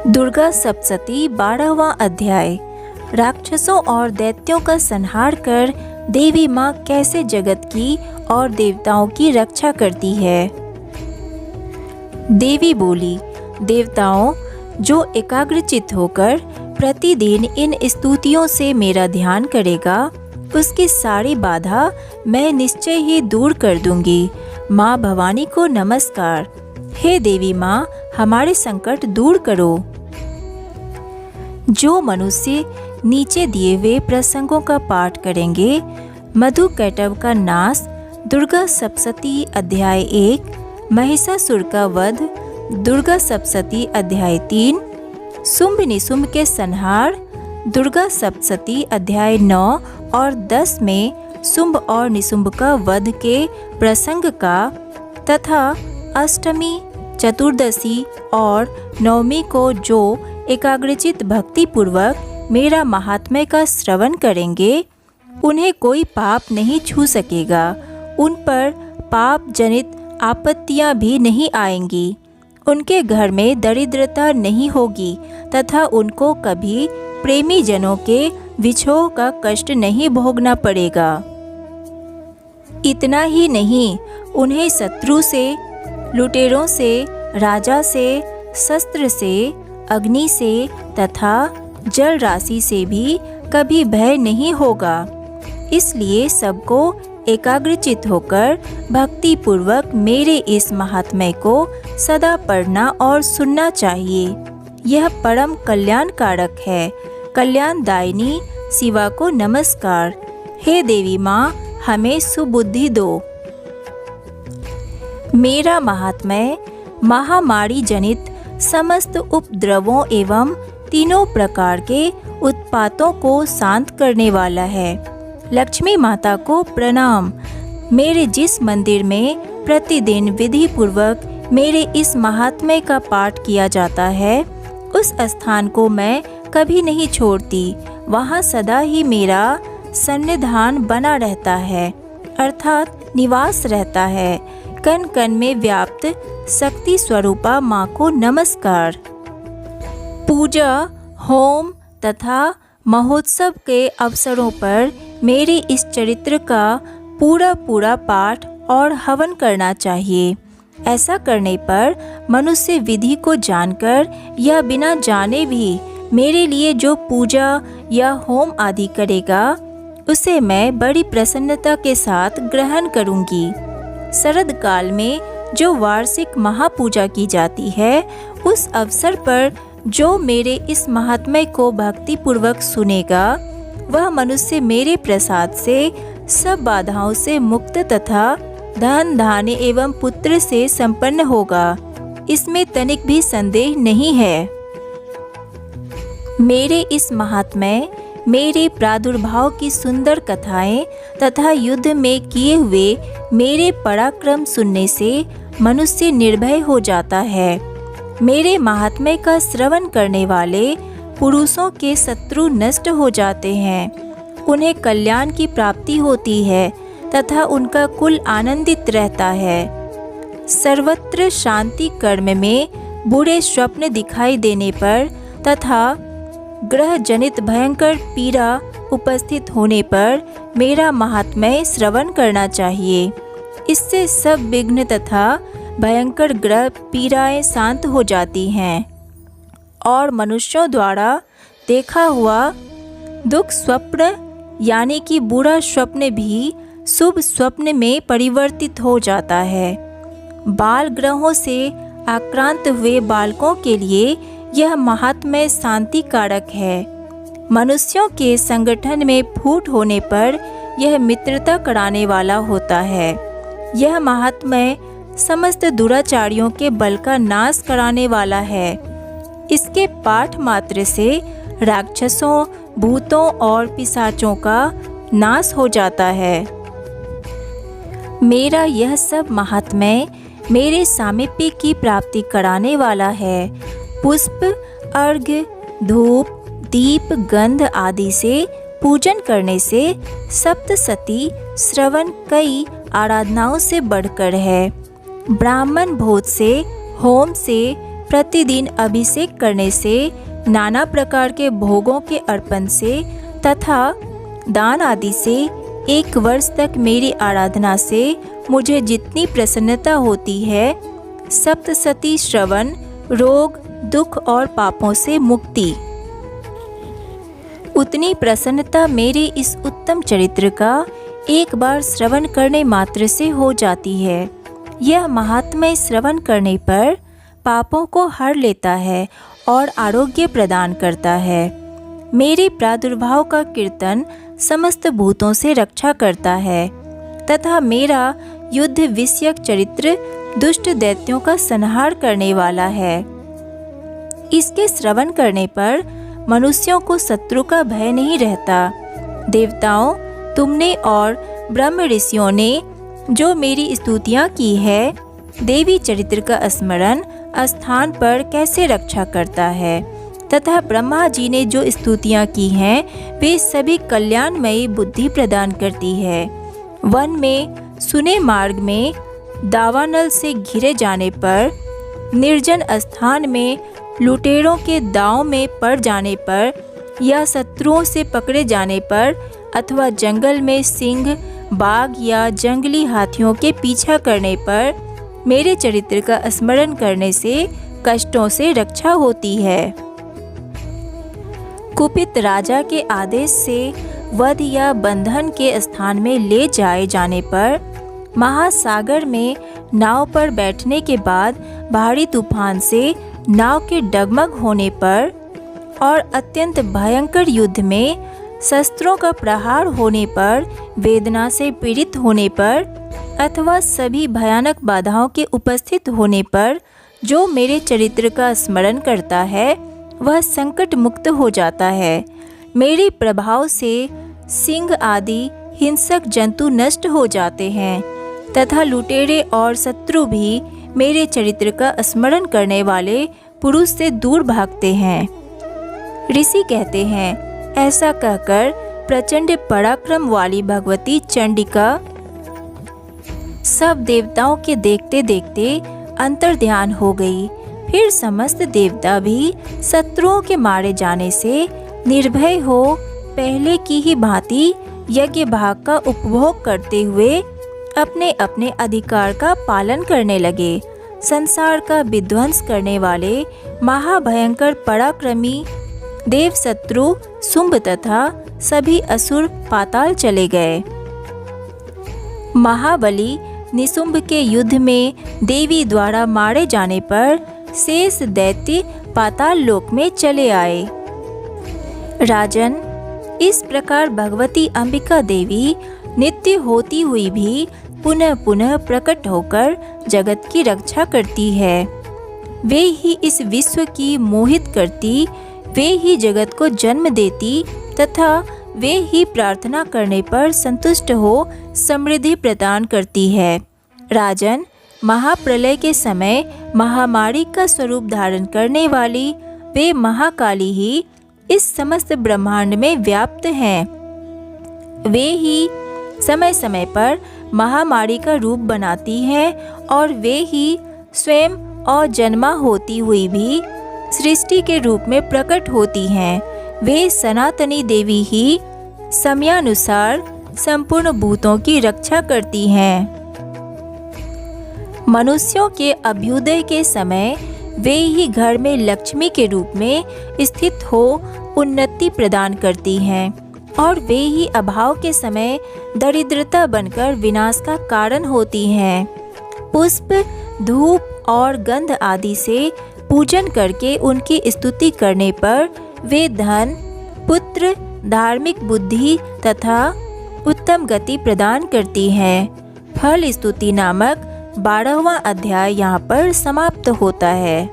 दुर्गा सप्तशती 12वां अध्याय। राक्षसों और दैत्यों का संहार कर देवी माँ कैसे जगत की और देवताओं की रक्षा करती है। देवी बोली, देवताओं, जो एकाग्रचित्त होकर प्रतिदिन इन स्तुतियों से मेरा ध्यान करेगा, उसकी सारी बाधा मैं निश्चय ही दूर कर दूंगी। माँ भवानी को नमस्कार। हे देवी माँ, हमारे संकट दूर करो। जो मनुष्य नीचे दिए हुए प्रसंगों का पाठ करेंगे, मधुकैटभ का नाश, दुर्गा सप्तशती अध्याय 1, महिषासुर का वध, दुर्गा सप्तशती अध्याय 3, शुंभ निशुंभ के संहार, दुर्गा सप्तशती अध्याय 9 और 10 में शुंभ और निशुंभ का वध के प्रसंग का तथा अष्टमी, चतुर्दशी और नवमी को जो एकाग्रचित्त भक्ति पूर्वक मेरा महात्म्य का श्रवण करेंगे, उन्हें कोई पाप नहीं छू सकेगा। उन पर पाप जनित आपत्तियां भी नहीं आएंगी। उनके घर में दरिद्रता नहीं होगी तथा उनको कभी प्रेमी जनों के विछोह का कष्ट नहीं भोगना पड़ेगा। इतना ही नहीं, उन्हें शत्रु से, लुटेरों से, राजा से, शस्त्र से, अग्नि से तथा जल राशि से भी कभी भय नहीं होगा। इसलिए सबको एकाग्रचित्त होकर भक्ति पूर्वक मेरे इस महात्म्य को सदा पढ़ना और सुनना चाहिए। यह परम कल्याण कारक है। कल्याणदायिनी शिवा को नमस्कार। हे देवी माँ, हमें सुबुद्धि दो। मेरा महात्म्य महामारी जनित समस्त उपद्रवों एवं तीनों प्रकार के उत्पातों को शांत करने वाला है। लक्ष्मी माता को प्रणाम। मेरे जिस मंदिर में प्रतिदिन विधि पूर्वक मेरे इस महात्म्य का पाठ किया जाता है, उस स्थान को मैं कभी नहीं छोड़ती। वहाँ सदा ही मेरा सन्निधान बना रहता है, अर्थात निवास रहता है। कण कण में व्याप्त शक्ति स्वरूपा माँ को नमस्कार। पूजा, होम तथा महोत्सव के अवसरों पर मेरे इस चरित्र का पूरा पाठ और हवन करना चाहिए। ऐसा करने पर मनुष्य विधि को जानकर या बिना जाने भी मेरे लिए जो पूजा या होम आदि करेगा, उसे मैं बड़ी प्रसन्नता के साथ ग्रहण करूंगी। शरद काल में जो वार्षिक महापूजा की जाती है, उस अवसर पर जो मेरे इस महात्म्य को भक्ति पूर्वक सुनेगा, वह मनुष्य मेरे प्रसाद से सब बाधाओं से मुक्त तथा धन धान्य एवं पुत्र से संपन्न होगा। इसमें तनिक भी संदेह नहीं है। मेरे इस महात्म्य, मेरे प्रादुर्भाव की सुंदर कथाएं तथा युद्ध में किए हुए मेरे पराक्रम सुनने से मनुष्य निर्भय हो जाता है। मेरे महात्म्य का श्रवण करने वाले पुरुषों के शत्रु नष्ट हो जाते हैं। उन्हें कल्याण की प्राप्ति होती है तथा उनका कुल आनंदित रहता है। सर्वत्र शांति कर्म में बुरे स्वप्न दिखाई देने पर तथा ग्रह जनित भयंकर पीड़ा उपस्थित होने पर मेरा महात्म्य श्रवण करना चाहिए। इससे सब विघ्न तथा भयंकर ग्रह पीड़ाएं शांत हो जाती हैं और मनुष्यों द्वारा देखा हुआ दुख स्वप्न यानी कि बुरा स्वप्न भी शुभ स्वप्न में परिवर्तित हो जाता है। बाल ग्रहों से आक्रांत हुए बालकों के लिए यह महात्म्य शांति कारक है। मनुष्यों के संगठन में फूट होने पर यह मित्रता कराने वाला होता है। यह महात्म्य समस्त दुराचारियों के बल का नाश कराने वाला है। इसके पाठ मात्र से राक्षसों, भूतों और पिशाचों का नाश हो जाता है। मेरा यह सब महात्म्य मेरे सामीप्य की प्राप्ति कराने वाला है। पुष्प, अर्घ्य, धूप, दीप, गंध आदि से पूजन करने से सप्तशती श्रवण कई आराधनाओं से बढ़कर है। ब्राह्मण भोज से, होम से, प्रतिदिन अभिषेक करने से, नाना प्रकार के भोगों के अर्पण से तथा दान आदि से 1 वर्ष तक मेरी आराधना से मुझे जितनी प्रसन्नता होती है, सप्तशती श्रवण, रोग, दुख और पापों से मुक्ति, उतनी प्रसन्नता मेरे इस उत्तम चरित्र का एक बार श्रवण करने मात्र से हो जाती है। यह महात्म्य श्रवण करने पर पापों को हर लेता है और आरोग्य प्रदान करता है। मेरे प्रादुर्भाव का कीर्तन समस्त भूतों से रक्षा करता है तथा मेरा युद्ध विषयक चरित्र दुष्ट दैत्यों का संहार करने वाला है। इसके श्रवण करने पर मनुष्यों को शत्रु का भय नहीं रहता। देवताओं, तुमने और ब्रह्म ऋषियों ने जो मेरी स्तुतियाँ की है, देवी चरित्र का स्मरण स्थान पर कैसे रक्षा करता है तथा ब्रह्मा जी ने जो स्तुतियाँ की हैं, वे सभी कल्याणमयी बुद्धि प्रदान करती है। वन में सुने मार्ग में दावानल से घिरे जाने पर, निर्जन स्थान में लुटेरों के दांव में पड़ जाने पर या शत्रुओं से पकड़े जाने पर अथवा जंगल में सिंह, बाघ या जंगली हाथियों के पीछा करने पर मेरे चरित्र का स्मरण करने से कष्टों से रक्षा होती है। कुपित राजा के आदेश से वध या बंधन के स्थान में ले जाए जाने पर, महासागर में नाव पर बैठने के बाद भारी तूफान से नाव के डगमग होने पर और अत्यंत भयंकर युद्ध में शस्त्रों का प्रहार होने पर, वेदना से पीड़ित होने पर अथवा सभी भयानक बाधाओं के उपस्थित होने पर जो मेरे चरित्र का स्मरण करता है, वह संकट मुक्त हो जाता है। मेरे प्रभाव से सिंह आदि हिंसक जंतु नष्ट हो जाते हैं तथा लुटेरे और शत्रु भी मेरे चरित्र का स्मरण करने वाले पुरुष से दूर भागते हैं। ऋषि कहते हैं, ऐसा कहकर प्रचंड पराक्रम वाली भगवती चंडिका सब देवताओं के देखते देखते अंतर्ध्यान हो गई। फिर समस्त देवता भी शत्रुओं के मारे जाने से निर्भय हो पहले की ही भांति यज्ञ भाग का उपभोग करते हुए अपने अपने अधिकार का पालन करने लगे। संसार का विध्वंस करने वाले महाभयंकर पराक्रमी देव शत्रु शुंभ तथा सभी असुर पाताल चले गए। महाबली निशुंभ के युद्ध में देवी द्वारा मारे जाने पर शेष दैत्य पाताल लोक में चले आए। राजन, इस प्रकार भगवती अंबिका देवी नित्य होती हुई भी पुनः पुनः प्रकट होकर जगत की रक्षा करती है। वे ही इस विश्व की मोहित करती, वे ही जगत को जन्म देती तथा वे ही प्रार्थना करने पर संतुष्ट हो समृद्धि प्रदान करती है। राजन, महाप्रलय के समय महामारी का स्वरूप धारण करने वाली वे महाकाली ही इस समस्त ब्रह्मांड में व्याप्त हैं। वे ही समय समय पर महामारी का रूप बनाती हैं और वे ही स्वयं अजन्मा होती हुई भी सृष्टि के रूप में प्रकट होती हैं। वे सनातनी देवी ही समयानुसार संपूर्ण भूतों की रक्षा करती हैं। मनुष्यों के अभ्युदय के समय वे ही घर में लक्ष्मी के रूप में स्थित हो उन्नति प्रदान करती हैं और वे ही अभाव के समय दरिद्रता बनकर विनाश का कारण होती हैं। पुष्प, धूप और गंध आदि से पूजन करके उनकी स्तुति करने पर वे धन, पुत्र, धार्मिक बुद्धि तथा उत्तम गति प्रदान करती हैं। फल स्तुति नामक 12वां अध्याय यहाँ पर समाप्त होता है।